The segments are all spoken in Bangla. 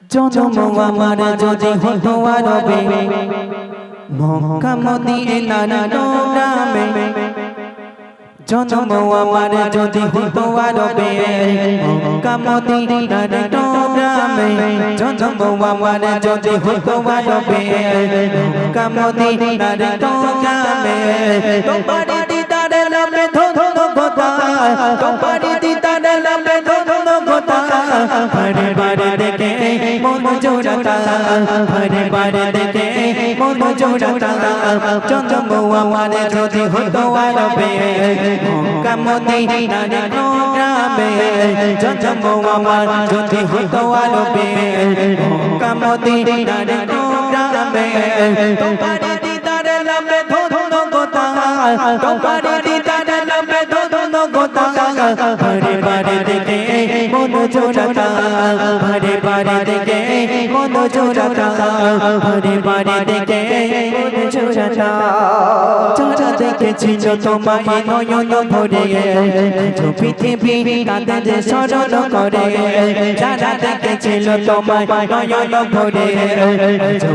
জন্ম আমার যদি হতো আরবে মক্কা মদিনার নামে জন্ম আমার যদি হতো আরবে মক্কা মদিনার নামে জন্ম আমার যদি হতো আরবে মক্কা মদিনার নামে তোমার দিদারে নামে ধন্য কথা তোমার দিদারে নামে ধন্য কথা বারে বারে দেখে মন জোড়াতা বারে বারে দেখে মন জোড়াতা জন্ম আমার যদি হতো আরবে মক্কা মদিনার গ্রামে জন্ম আমার যদি হতো আরবে মক্কা মদিনার গ্রামে তোমার দিদারে নামে ধন্য কথা তোমার দিদারে নামে ধন্য কথা বারে বারে দেখে মন জোড়াতা বারে বারে দেখে মন জোড়াতা বারে বারে দেখে মন জোড়াতা যারা দেখেছিল তোমায় নয়ন ভরে পৃথিবী তাদের স্মরণ করে যারা দেখেছিল তোমায় নয়ন ভরে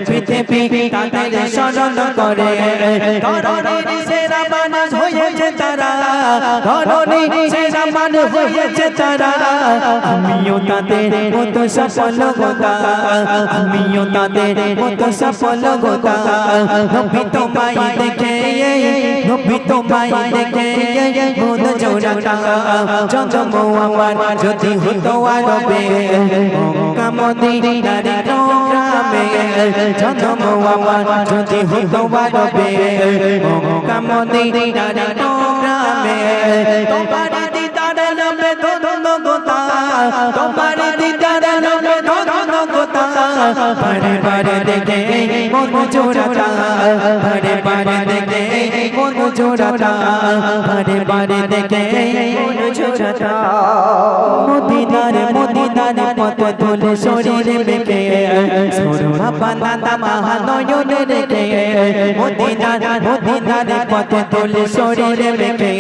পৃথিবী তাদের স্মরণ করে ধরণীর সেরা মানুষ হয়েছে তারা ধরণীর সেরা মানুষ হয়েছে তারা আমিও তাদের মতো সফল গোতা আমিও তাদের মতো সফল গোতা নবী তোমায় দেখে নবী তোমায় দেখে মন জোড়াতা জন্ম আমার যদি হতো আরবে মক্কা মদিনার গ্রামে জন্ম আমার যদি হতো আরবে মক্কা মদিনার গ্রামে তোমার দিদারে নামে ধন্য কথা তোমার দিদারে নামে ধন্য কথা বারে বারে দেখে মন জোড়াতা বারে বারে দেখে মন জোড়াতা বারে বারে দেখে মন জোড়াতা মদিনার পথ তোলে শরীরে বেঁকে সুরমা বান্দা মহানয়নে রেখে মদিনার পথ তোলে শরীরে বেঁকে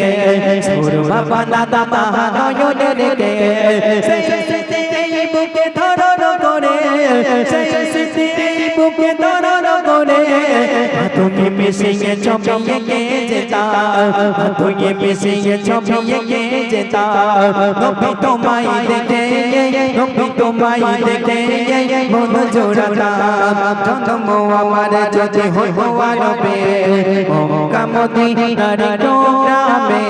সুরমা বান্দা মহানয়নে রেখে সেই বুকে ধরণ করে সেই বুকে ধরণ করে তুমি মিশিয়ে ছবিয়ে কে যেতা তুমি মিশিয়ে ছবিয়ে কে যেতা নবী তোমায় দেখে নবী তোমায় দেখে মন জোড়াতা জন্ম আমার যদি হতো আরবে মক্কা মদিনার গ্রামে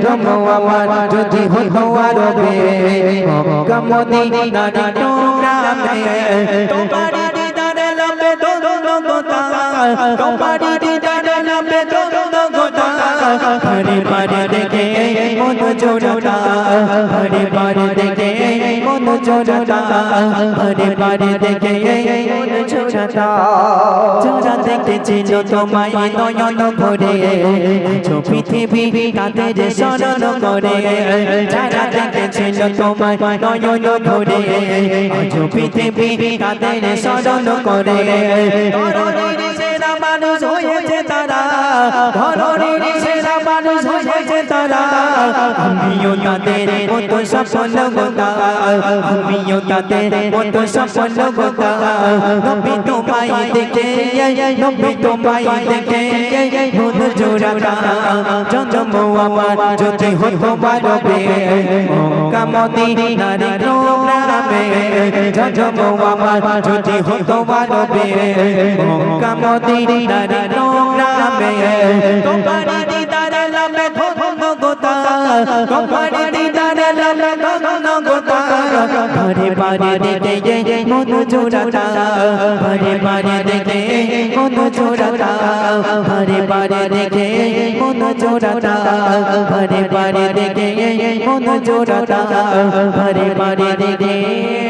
জন্ম আমার যদি হতো আরবে মক্কা মদিনার গ্রামে তোমার দিদারে নামে ধন্য কথা তোমার দিদারে নামে ধন্য কথা বারে বারে দেখে মন জোড়াতা বারে বারে দেখে মন জোড়াতা বারে বারে দেখে মন জোড়াতা যারা দেখেছিল তোমায় নয়ন ভরে পৃথিবী তাদের স্মরণ করে যারা দেখেছিল তোমায় নয়ন ভরে পৃথিবী তাদের স্মরণ করে ধরণীর সেরা মানুষ হয়েছে তারা ধরণীর সেরা মানুষ হয়েছে তারা আমিও তাদের মতো সফল গোতা আমিও তাদের মতো সফল গোতা নবী তোমায় দেখে নবী তোমায় দেখে মন জোড়াতা জন্ম আমার যদি হতো আরবে মক্কা মদিনার গ্রামে জন্ম আমার যদি হতো আরবে মক্কা মদিনার গ্রামে তোমার দিদারে নামে ধন্য কথা তোমার দিদারে নামে ধন্য কথা বারে বারে দেখে মন জোড়াতা বারে বারে দেখে মন জোড়াতা বারে বারে দেখে মন জোড়াতা বারে বারে দেখে মন জোড়াতা বারে বারে দেখে